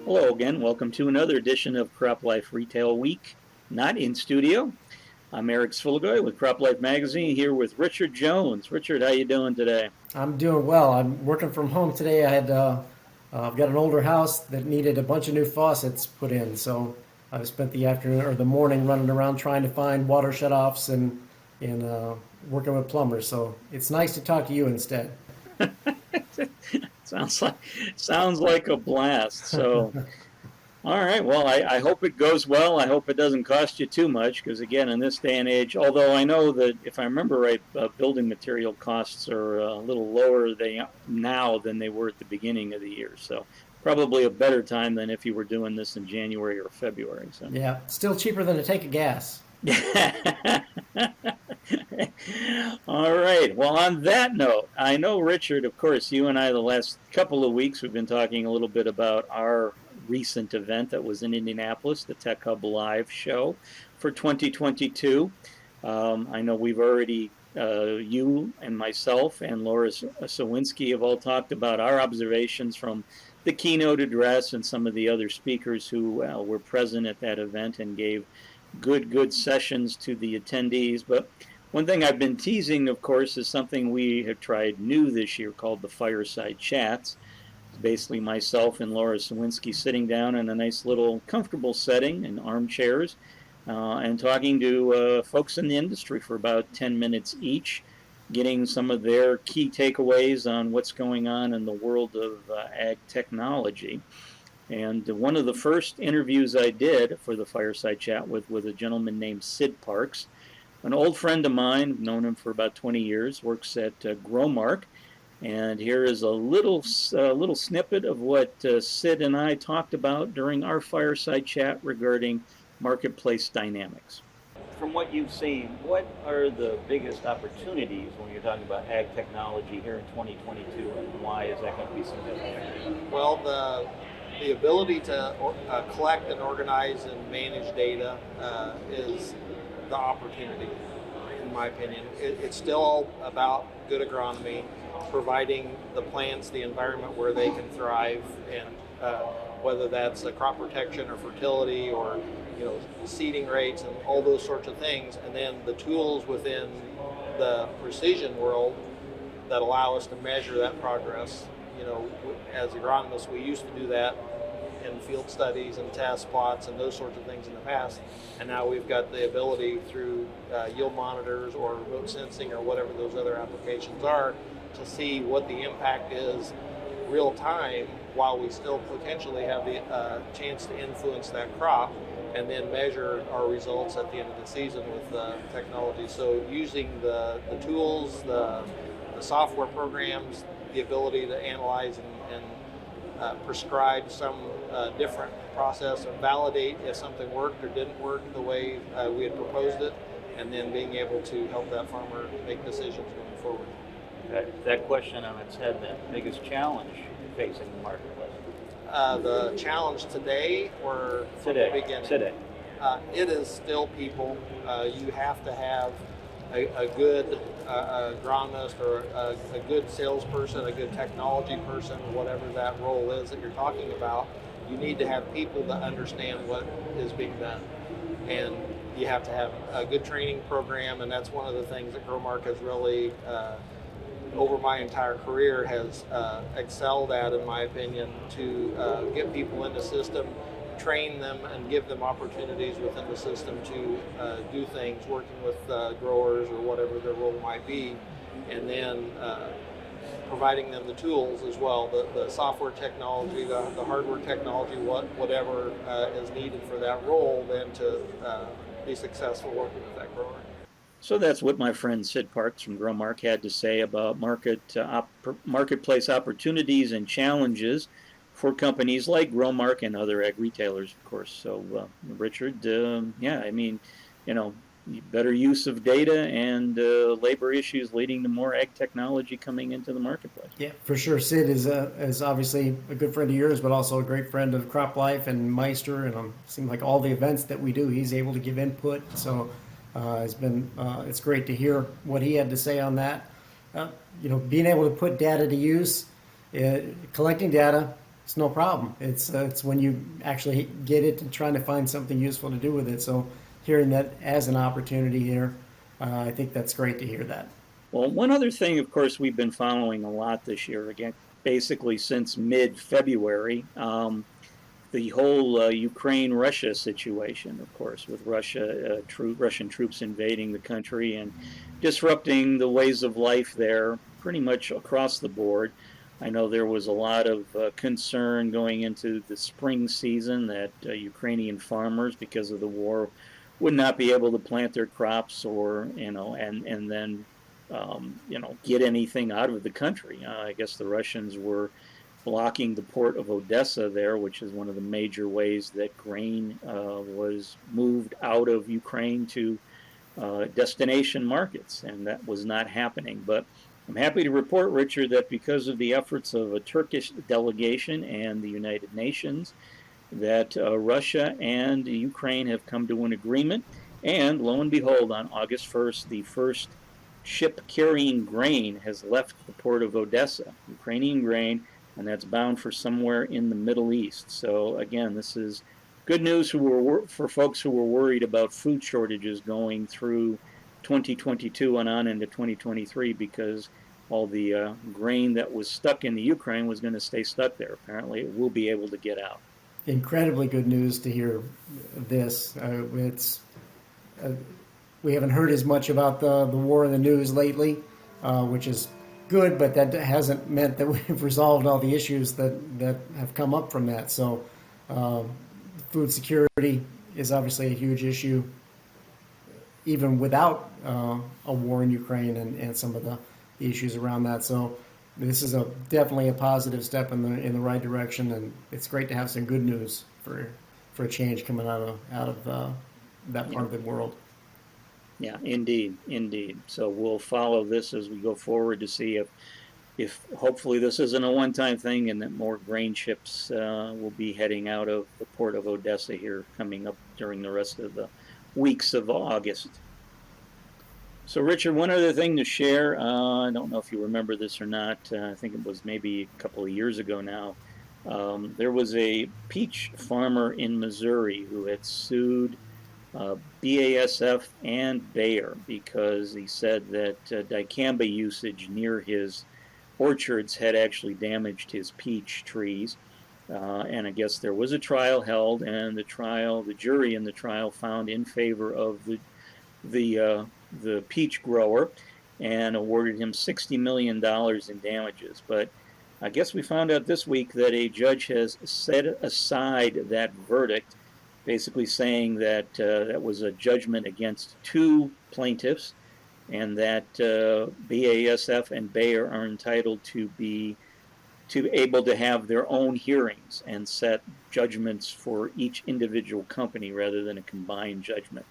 Hello again. Welcome to another edition of CropLife Retail Week. Not in studio. I'm Eric Sfiligoj with CropLife Magazine here with Richard Jones. Richard, how you doing today? I'm doing well. I'm working from home today. I've got an older house that needed a bunch of new faucets put in, so I've spent the afternoon or the morning running around trying to find water shutoffs and working with plumbers. So it's nice to talk to you instead. sounds like sounds like a blast. So, all right. Well, I hope it goes well. I hope it doesn't cost you too much because, again, in this day and age, although I know that if I remember right, building material costs are a little lower now than they were at the beginning of the year. So, probably a better time than if you were doing this in January or February. So. Yeah, still cheaper than a tank of gas. All right. Well, on that note, I know, Richard, of course, you and I, the last couple of weeks, we've been talking a little bit about our recent event that was in Indianapolis, the Tech Hub Live show for 2022. I know we've already, you and myself and Laura Sawinski have all talked about our observations from the keynote address and some of the other speakers who were present at that event and gave good sessions to the attendees. But one thing I've been teasing, of course, is something we have tried new this year called the Fireside Chats. It's basically myself and Laura Sawinski sitting down in a nice little comfortable setting in armchairs and talking to folks in the industry for about 10 minutes each, getting some of their key takeaways on what's going on in the world of ag technology. And one of the first interviews I did for the Fireside Chat with a gentleman named Sid Parks, an old friend of mine, known him for about 20 years, works at Growmark. And here is a little snippet of what Sid and I talked about during our Fireside Chat regarding marketplace dynamics. From what you've seen, what are the biggest opportunities when you're talking about ag technology here in 2022, and why is that going to be significant? Well, the ability to collect and organize and manage data is the opportunity, in my opinion. It's still all about good agronomy, providing the plants the environment where they can thrive, and whether that's crop protection or fertility or seeding rates and all those sorts of things, and then the tools within the precision world that allow us to measure that progress. As agronomists, we used to do that in field studies and test plots and those sorts of things in the past, and now we've got the ability through yield monitors or remote sensing or whatever those other applications are to see what the impact is real time while we still potentially have the chance to influence that crop, and then measure our results at the end of the season with technology. So using the tools, the software programs, the ability to analyze and prescribe some different process or validate if something worked or didn't work the way we had proposed it, and then being able to help that farmer make decisions going forward. That question on its head, the biggest challenge facing the marketplace? The challenge today or from the beginning? Today. It is still people. You have to have a good agronomist or a good salesperson, a good technology person, whatever that role is that you're talking about. You need to have people that understand what is being done. And you have to have a good training program, and that's one of the things that Growmark has really, over my entire career, has excelled at, in my opinion, to get people in the system, train them, and give them opportunities within the system to do things, working with growers or whatever their role might be, and then providing them the tools as well, the software technology, the hardware technology, whatever is needed for that role, then to be successful working with that grower. So that's what my friend Sid Parks from Growmark had to say about marketplace opportunities and challenges for companies like Growmark and other ag retailers, of course. So, Richard, better use of data and labor issues leading to more ag technology coming into the marketplace. Yeah, for sure. Sid is obviously a good friend of yours, but also a great friend of CropLife and Meister, and it seems like all the events that we do, he's able to give input. So it's great to hear what he had to say on that. Being able to put data to use, collecting data, It's no problem. It's when you actually get it and trying to find something useful to do with it. So hearing that as an opportunity here, I think that's great to hear that. Well, one other thing, of course, we've been following a lot this year, again, basically since mid-February, the whole Ukraine-Russia situation, of course, with Russian troops invading the country and disrupting the ways of life there pretty much across the board. I know there was a lot of concern going into the spring season that Ukrainian farmers, because of the war, would not be able to plant their crops or, and then, get anything out of the country. I guess the Russians were blocking the port of Odessa there, which is one of the major ways that grain was moved out of Ukraine to destination markets, and that was not happening. But I'm happy to report, Richard, that because of the efforts of a Turkish delegation and the United Nations, that Russia and Ukraine have come to an agreement. And lo and behold, on August 1st, the first ship carrying grain has left the port of Odessa, Ukrainian grain, and that's bound for somewhere in the Middle East. So again, this is good news for folks who were worried about food shortages going through 2022 and on into 2023, because all the grain that was stuck in the Ukraine was going to stay stuck there. Apparently, it will be able to get out. Incredibly good news to hear this. We haven't heard as much about the war in the news lately, which is good, but that hasn't meant that we've resolved all the issues that have come up from that. So food security is obviously a huge issue, even without a war in Ukraine and some of the issues around that. So this is definitely a positive step in the right direction, and it's great to have some good news for a change coming out of that part of the world. Yeah, indeed. So we'll follow this as we go forward to see if hopefully this isn't a one-time thing, and that more grain ships will be heading out of the port of Odessa here coming up during the rest of the weeks of August. So Richard, one other thing to share, I don't know if you remember this or not, I think it was maybe a couple of years ago now. There was a peach farmer in Missouri who had sued BASF and Bayer because he said that dicamba usage near his orchards had actually damaged his peach trees. And I guess there was a trial held, and the jury in the trial found in favor of the peach grower and awarded him $60 million in damages. But I guess we found out this week that a judge has set aside that verdict, basically saying that that was a judgment against two plaintiffs, and that BASF and Bayer are entitled to be able to have their own hearings and set judgments for each individual company rather than a combined judgment.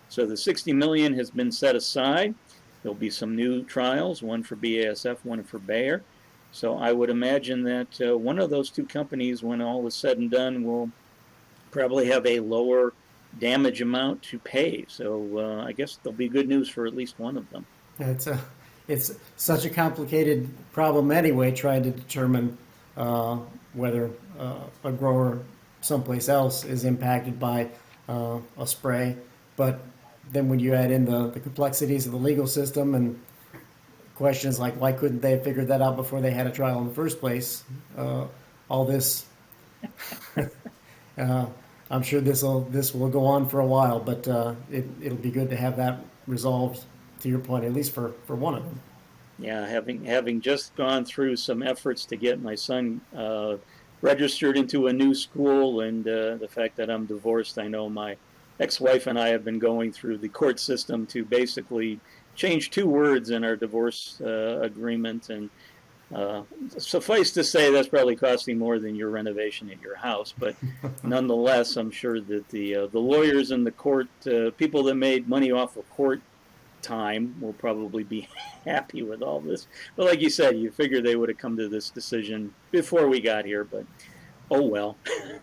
So the $60 million has been set aside. There'll be some new trials, one for BASF, one for Bayer. So I would imagine that one of those two companies, when all is said and done, will probably have a lower damage amount to pay. So I guess there'll be good news for at least one of them. It's such a complicated problem anyway, trying to determine whether a grower someplace else is impacted by a spray. But then when you add in the complexities of the legal system and questions like why couldn't they have figured that out before they had a trial in the first place, all this, I'm sure this will go on for a while, but it'll be good to have that resolved, to your point, at least for one of them. Yeah, having just gone through some efforts to get my son registered into a new school, and the fact that I'm divorced, I know my ex-wife and I have been going through the court system to basically change two words in our divorce agreement, and suffice to say that's probably costing more than your renovation at your house. But nonetheless, I'm sure that the lawyers in the court, people that made money off of court time, will probably be happy with all this. But like you said, you figure they would have come to this decision before we got here, but oh well.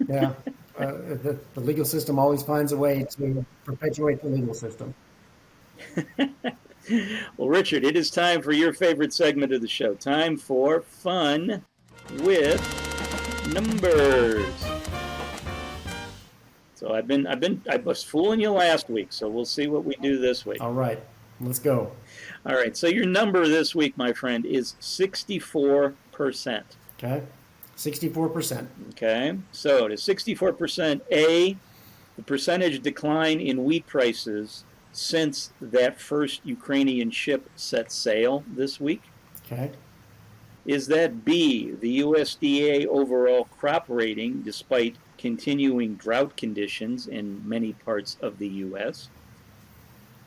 Yeah. The legal system always finds a way to perpetuate the legal system. Well, Richard, it is time for your favorite segment of the show. Time for Fun with numbers. So I was fooling you last week, so we'll see what we do this week. All right, let's go. All right, so your number this week, my friend, is 64%. Okay, 64%. Okay, so to 64%, A, the percentage decline in wheat prices since that first Ukrainian ship set sail this week. Okay. Is that B, the USDA overall crop rating despite continuing drought conditions in many parts of the U.S.?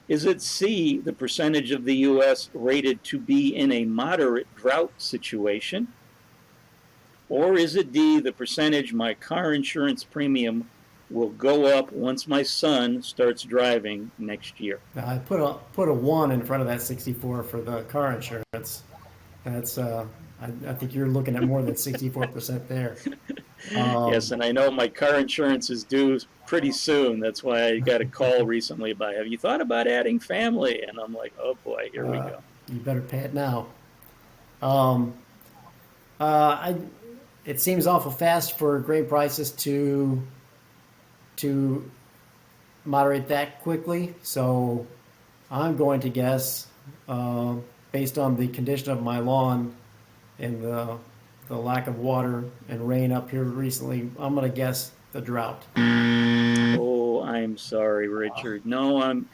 Is it C, the percentage of the U.S. rated to be in a moderate drought situation? Or is it D, the percentage my car insurance premium will go up once my son starts driving next year? Now I put a 1 in front of that 64 for the car insurance. That's I think you're looking at more than 64% there. Yes, and I know my car insurance is due pretty soon. That's why I got a call recently about, have you thought about adding family? And I'm like, oh boy, here we go. You better pay it now. It seems awful fast for grain prices to moderate that quickly. So I'm going to guess, based on the condition of my lawn and the lack of water and rain up here recently, I'm going to guess the drought. Oh, I'm sorry, Richard. No,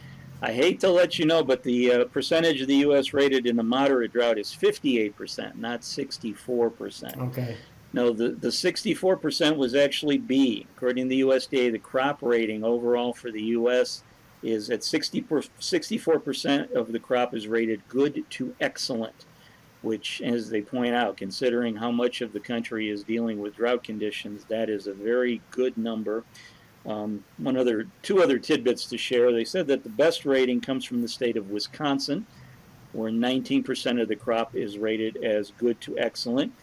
I hate to let you know, but the percentage of the U.S. rated in a moderate drought is 58%, not 64%. Okay. No, the 64% was actually B. According to the USDA, the crop rating overall for the U.S. is at 64% of the crop is rated good to excellent, which, as they point out, considering how much of the country is dealing with drought conditions, that is a very good number. Two other tidbits to share. They said that the best rating comes from the state of Wisconsin, where 19% of the crop is rated as good to excellent.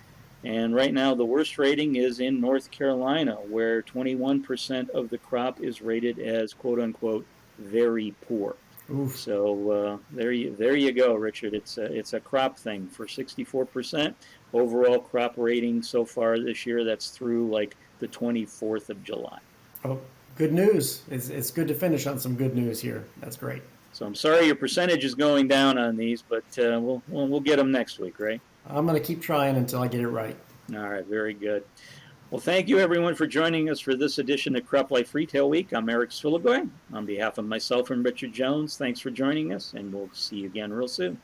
And right now, the worst rating is in North Carolina, where 21% of the crop is rated as "quote unquote" very poor. Oof. So there you go, Richard. It's a crop thing for 64% overall crop rating so far this year. That's through like the 24th of July. Oh, good news. It's good to finish on some good news here. That's great. So I'm sorry your percentage is going down on these, but we'll get them next week, right? I'm going to keep trying until I get it right. All right, very good. Well, thank you, everyone, for joining us for this edition of CropLife Retail Week. I'm Eric Sfiligoj. On behalf of myself and Richard Jones, thanks for joining us, and we'll see you again real soon.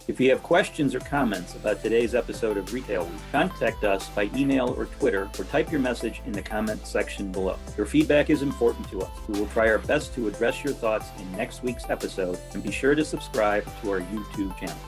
If you have questions or comments about today's episode of Retail Week, contact us by email or Twitter, or type your message in the comment section below. Your feedback is important to us. We will try our best to address your thoughts in next week's episode, and be sure to subscribe to our YouTube channel.